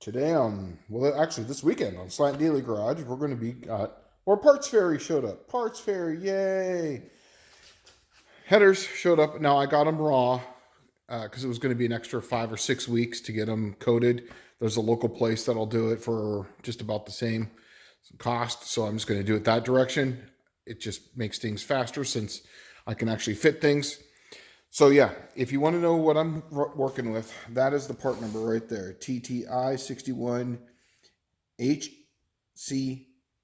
Today well, actually this weekend on Slant Daily Garage, we're going to be more Parts Fairy showed up. Parts Fairy, yay! Headers showed up. Now I got them raw because it was going to be an extra 5 or 6 weeks to get them coated. There's a local place that'll do it for just about the same cost, so I'm just going to do it that direction. It just makes things faster since I can actually fit things. So yeah, if you want to know what I'm working with, that is the part number right there. TTI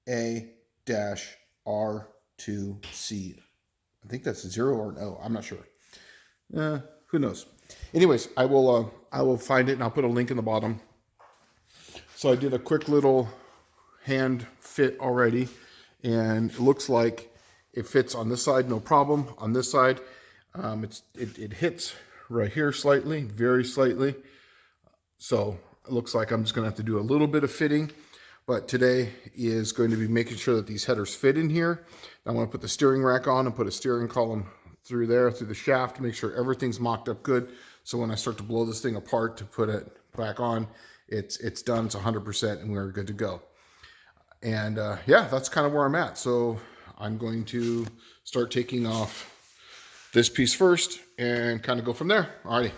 61HCA-R2C. I think that's a 0 or an O. I'm not sure. Who knows? Anyways, I will find it and I'll put a link in the bottom. So I did a quick little hand fit already, and it looks like it fits on this side, no problem. On this side, it hits right here slightly, very slightly. So it looks like I'm just going to have to do a little bit of fitting. But today is going to be making sure that these headers fit in here. I want to put the steering rack on and put a steering column through there, through the shaft, to make sure everything's mocked up good. So when I start to blow this thing apart to put it back on, it's done, it's 100%, and we're good to go. And yeah, that's kind of where I'm at. So I'm going to start taking off this piece first and kind of go from there. Alrighty. I'm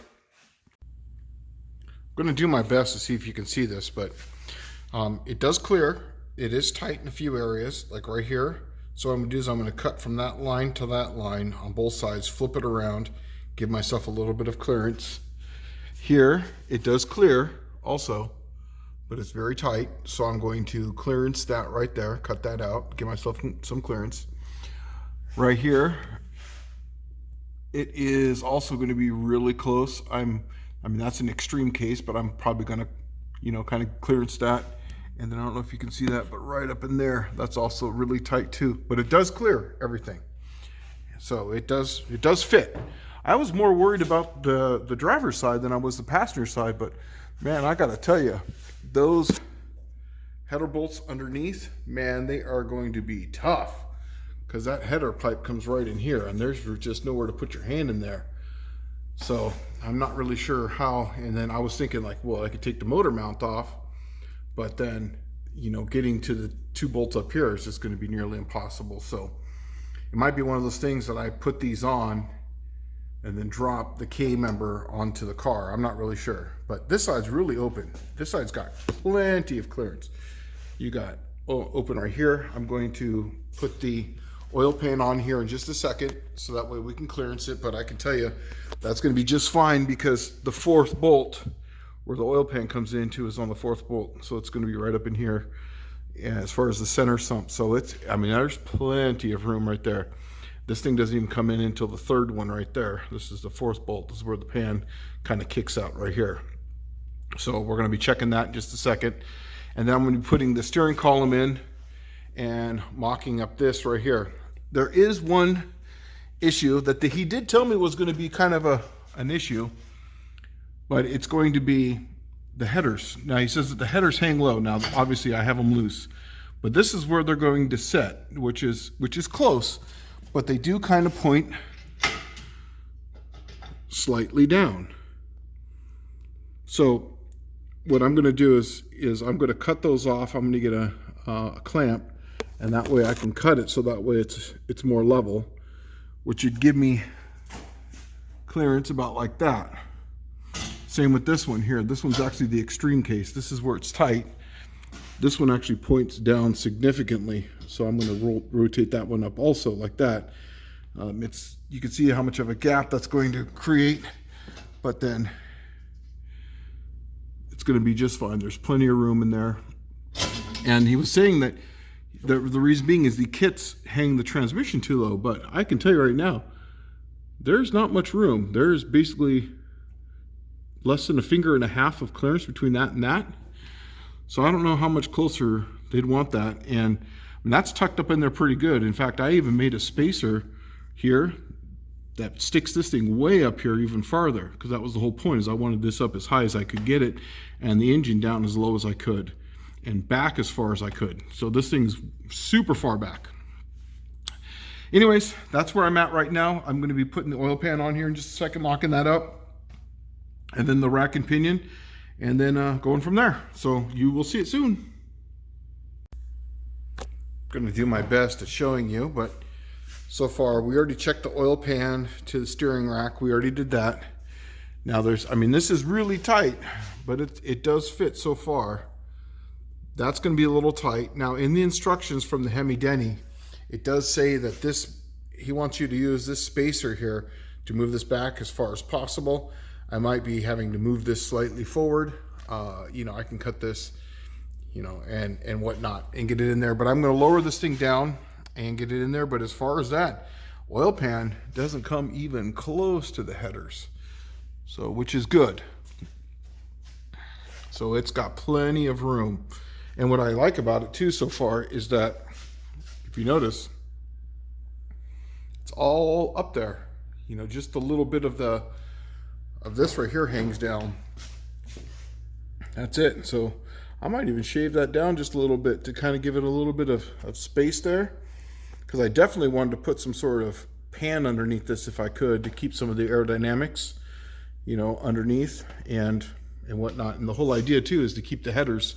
going to do my best to see if you can see this, but it does clear. It is tight in a few areas, like right here. So what I'm going to do is I'm going to cut from that line to that line on both sides, flip it around, give myself a little bit of clearance. Here, it does clear also, but it's very tight. So I'm going to clearance that right there, cut that out, give myself some clearance. Right here, it is also going to be really close. I mean, that's an extreme case, but I'm probably going to, kind of clearance that. And then I don't know if you can see that, but right up in there, that's also really tight too. But it does clear everything. So it does fit. I was more worried about the driver's side than I was the passenger side, but man, I got to tell you, those header bolts underneath, man, they are going to be tough, because that header pipe comes right in here, and there's just nowhere to put your hand in there. So I'm not really sure how. And then I was thinking like, well, I could take the motor mount off, but then, getting to the 2 bolts up here is just going to be nearly impossible. So it might be one of those things that I put these on and then drop the K member onto the car. I'm not really sure, but this side's really open. This side's got plenty of clearance. You got open right here. I'm going to put the oil pan on here in just a second, so that way we can clearance it. But I can tell you that's going to be just fine, because the 4th bolt where the oil pan comes into is on the 4th bolt. So it's going to be right up in here as far as the center sump. So there's plenty of room right there. This thing doesn't even come in until the 3rd one right there. This is the 4th bolt. This is where the pan kind of kicks out right here. So we're going to be checking that in just a second. And then I'm going to be putting the steering column in and mocking up this right here. There is one issue that he did tell me was going to be kind of an issue, but it's going to be the headers. Now he says that the headers hang low. Now obviously I have them loose, but this is where they're going to set, which is close, but they do kind of point slightly down. So what I'm going to do is I'm going to cut those off. I'm going to get a clamp, and that way I can cut it so that way it's more level, which would give me clearance about like that. Same with this one here. This one's actually the extreme case. This is where it's tight. This one actually points down significantly, so I'm going to rotate that one up also like that. You can see how much of a gap that's going to create, but then it's going to be just fine. There's plenty of room in there. And he was saying that the reason being is the kits hang the transmission too low, but I can tell you right now, there's not much room. There's basically less than 1.5 fingers of clearance between that and that. So I don't know how much closer they'd want that. And that's tucked up in there pretty good. In fact, I even made a spacer here that sticks this thing way up here even farther, because that was the whole point, is I wanted this up as high as I could get it and the engine down as low as I could and back as far as I could. So this thing's super far back. Anyways, that's where I'm at right now. I'm going to be putting the oil pan on here in just a second, locking that up, and then the rack and pinion. and then going from there. So you will see it soon. I'm going to do my best at showing you, but so far we already checked the oil pan to the steering rack. We already did that. Now this is really tight, but it does fit so far. That's going to be a little tight. Now in the instructions from the Hemi Denny, it does say that he wants you to use this spacer here to move this back as far as possible. I might be having to move this slightly forward. I can cut this, and whatnot and get it in there. But I'm going to lower this thing down and get it in there. But as far as that, oil pan doesn't come even close to the headers. So, which is good. So it's got plenty of room. And what I like about it too so far is that, if you notice, it's all up there. Just a little bit of this right here hangs down. That's it. So I might even shave that down just a little bit to kind of give it a little bit of space there, because I definitely wanted to put some sort of pan underneath this if I could, to keep some of the aerodynamics, underneath and whatnot. And the whole idea too is to keep the headers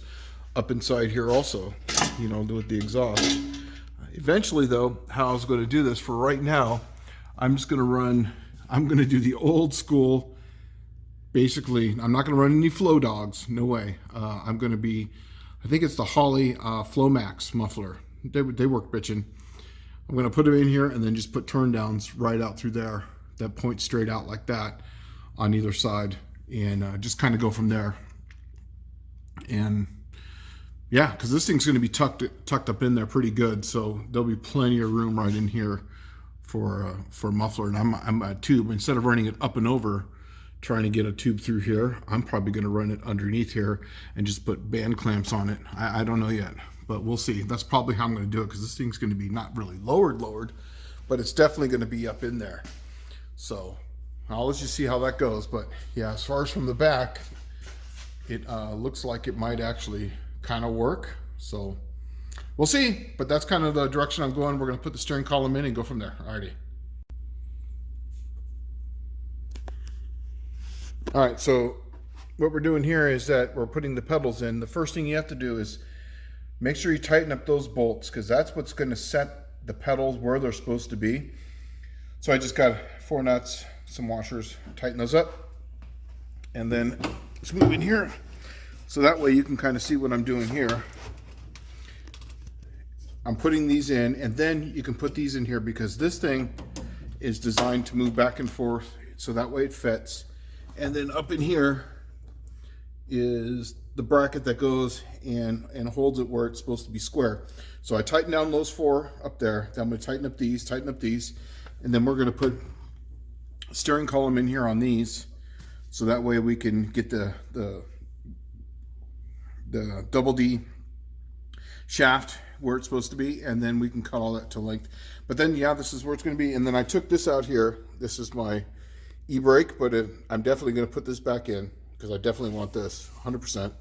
up inside here also, with the exhaust. Eventually though, how I was going to do this, for right now, I'm going to do the old school. Basically, I'm not going to run any flow dogs. No way. I'm going to be, I think it's the Holley Flow Max muffler. They work bitchin'. I'm going to put them in here and then just put turn downs right out through there that point straight out like that on either side, and just kind of go from there. And yeah, because this thing's going to be tucked up in there pretty good, so there'll be plenty of room right in here for muffler. And I'm a tube, instead of running it up and over, trying to get a tube through here, I'm probably going to run it underneath here and just put band clamps on it. I don't know yet, but we'll see. That's probably how I'm going to do it, because this thing's going to be not really lowered, but it's definitely going to be up in there. So I'll let you see how that goes. But yeah, as far as from the back, it looks like it might actually kind of work. So we'll see, but that's kind of the direction I'm going. We're going to put the steering column in and go from there. Alrighty. All right, so what we're doing here is that we're putting the pedals in. The first thing you have to do is make sure you tighten up those bolts, because that's what's going to set the pedals where they're supposed to be. So I just got 4 nuts, some washers, tighten those up, and then let's move in here. So that way you can kind of see what I'm doing here. I'm putting these in, and then you can put these in here, because this thing is designed to move back and forth, so that way it fits. And then up in here is the bracket that goes and holds it where it's supposed to be square. So I tighten down those 4 up there. Then I'm going to tighten up these, and then we're going to put a steering column in here on these, so that way we can get the double D shaft where it's supposed to be, and then we can cut all that to length. But then yeah, this is where it's going to be. And then I took this out here. This is my e-brake, but I'm definitely going to put this back in, because I definitely want this 100%.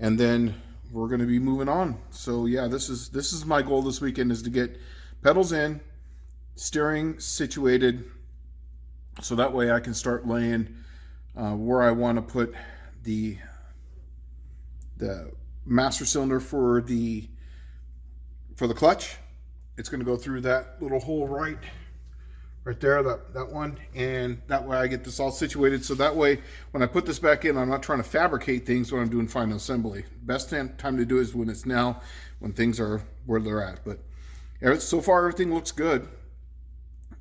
And then we're going to be moving on. So yeah, this is my goal this weekend, is to get pedals in, steering situated, so that way I can start laying where I want to put the master cylinder for the clutch. It's going to go through that little hole right there, that one, and that way I get this all situated. So that way when I put this back in, I'm not trying to fabricate things when I'm doing final assembly. Best time to do it is when it's now, when things are where they're at. But so far everything looks good.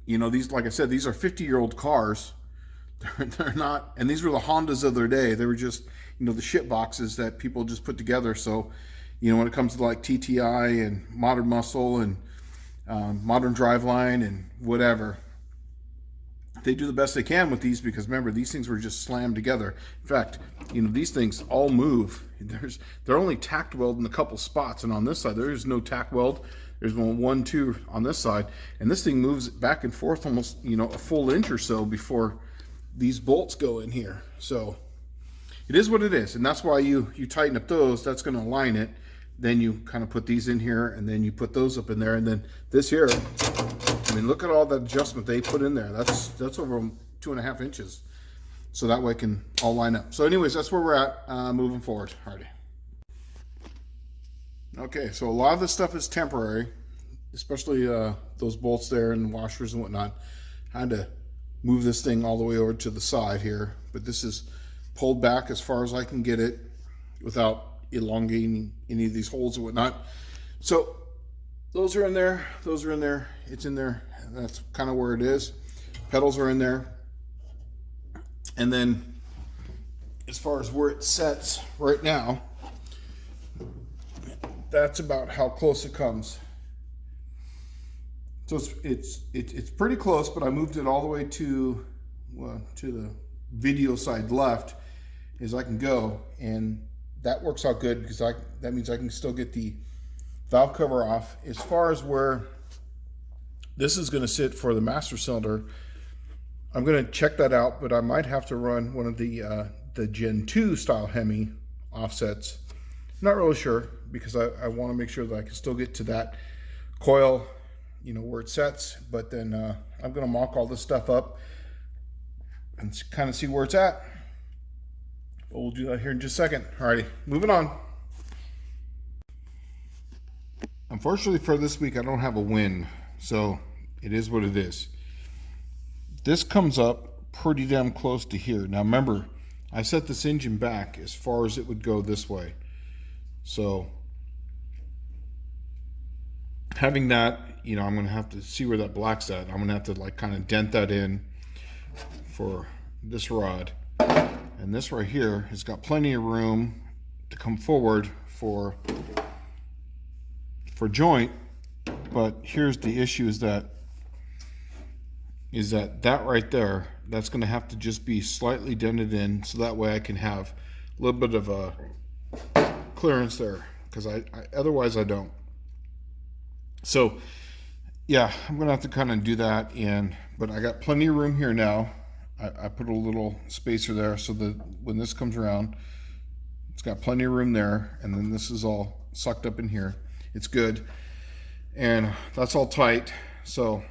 These, like I said, these are 50-year-old cars. They're not, and these were the Hondas of their day. They were just, the shit boxes that people just put together. So, when it comes to like TTI and Modern Muscle and Modern Driveline and whatever, they do the best they can with these, because remember, these things were just slammed together. In fact, these things all move. They're only tack welded in a couple spots, and on this side there is no tack weld. There's one, two on this side, and this thing moves back and forth almost, a full inch or so before these bolts go in here. So it is what it is, and that's why you tighten up those. That's going to align it. Then you kind of put these in here, and then you put those up in there, and then this here, look at all that adjustment they put in there. That's over 2.5 inches. so that way it can all line up. So anyways, that's where we're at moving forward. Alrighty. Okay, so a lot of this stuff is temporary, especially those bolts there and washers and whatnot. I had to move this thing all the way over to the side here, but this is pulled back as far as I can get it without elongating any of these holes and whatnot. So those are in there, those are in there, it's in there, and that's kind of where it is. Pedals are in there. And then as far as where it sets right now, that's about how close it comes. So it's pretty close, but I moved it all the way to the video side left as I can go, and that works out good because that means I can still get the valve cover off. As far as where this is going to sit for the master cylinder, I'm going to check that out, but I might have to run one of the Gen 2 style Hemi offsets. Not really sure, because I want to make sure that I can still get to that coil, you know, where it sets. But then I'm going to mock all this stuff up and kind of see where it's at. But we'll do that here in just a second. Alrighty, moving on. Unfortunately for this week, I don't have a win, so it is what it is. This comes up pretty damn close to here. Now remember, I set this engine back as far as it would go this way. So having that, you know, I'm going to have to see where that black's at. I'm going to have to like kind of dent that in for this rod. And this right here has got plenty of room to come forward for joint. But here's the issue, is that right there, that's going to have to just be slightly dented in, so that way I can have a little bit of a clearance there, because I otherwise I don't. So yeah, I'm gonna have to kind of do that, but I got plenty of room here now. I put a little spacer there so that when this comes around, it's got plenty of room there, and then this is all sucked up in here. It's good, and that's all tight, so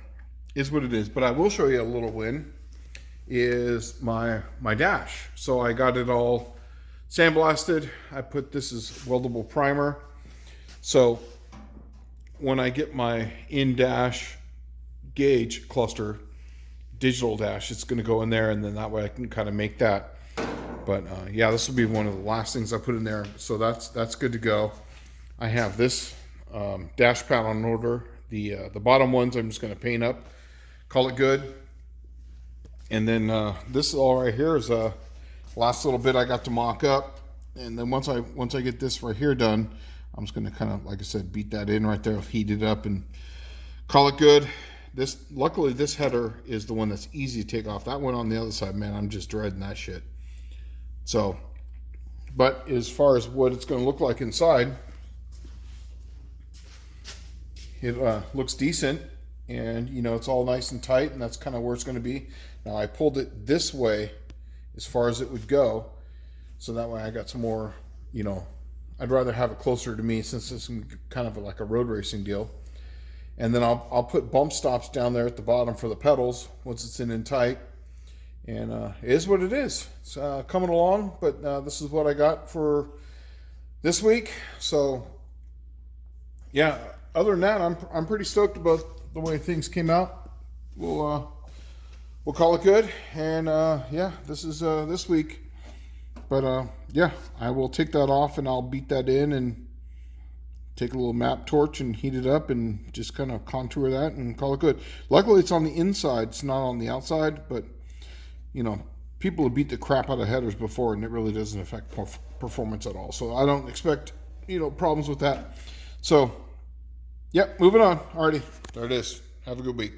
is what it is. But I will show you a little win, is my dash. So I got it all sandblasted. I put this as weldable primer. So when I get my in-dash gauge cluster, digital dash, it's going to go in there, and then that way I can kind of make that. But yeah, this will be one of the last things I put in there. So that's good to go. I have this dash pad on order. The bottom ones I'm just going to paint up, call it good. And then this all right here is last little bit I got to mock up. And then once I get this right here done, I'm just going to kind of, like I said, beat that in right there, heat it up, and call it good. Luckily this header is the one that's easy to take off. That one on the other side, man, I'm just dreading that shit. So, but as far as what it's going to look like inside, it looks decent, and you know, it's all nice and tight, and that's kind of where it's going to be. Now I pulled it this way as far as it would go, so that way I got some more, you know, I'd rather have it closer to me, since this is kind of like a road racing deal. And then I'll put bump stops down there at the bottom for the pedals once it's in and tight. And it is what it is. It's coming along, but this is what I got for this week. So yeah, other than that, I'm pretty stoked about the way things came out. We'll call it good. And yeah, this is this week. But yeah, I will take that off, and I'll beat that in and take a little map torch and heat it up and just kind of contour that and call it good. Luckily it's on the inside, it's not on the outside, but you know, people have beat the crap out of headers before, and it really doesn't affect performance at all. So I don't expect, you know, problems with that. So yep, moving on. Alrighty, there it is. Have a good week.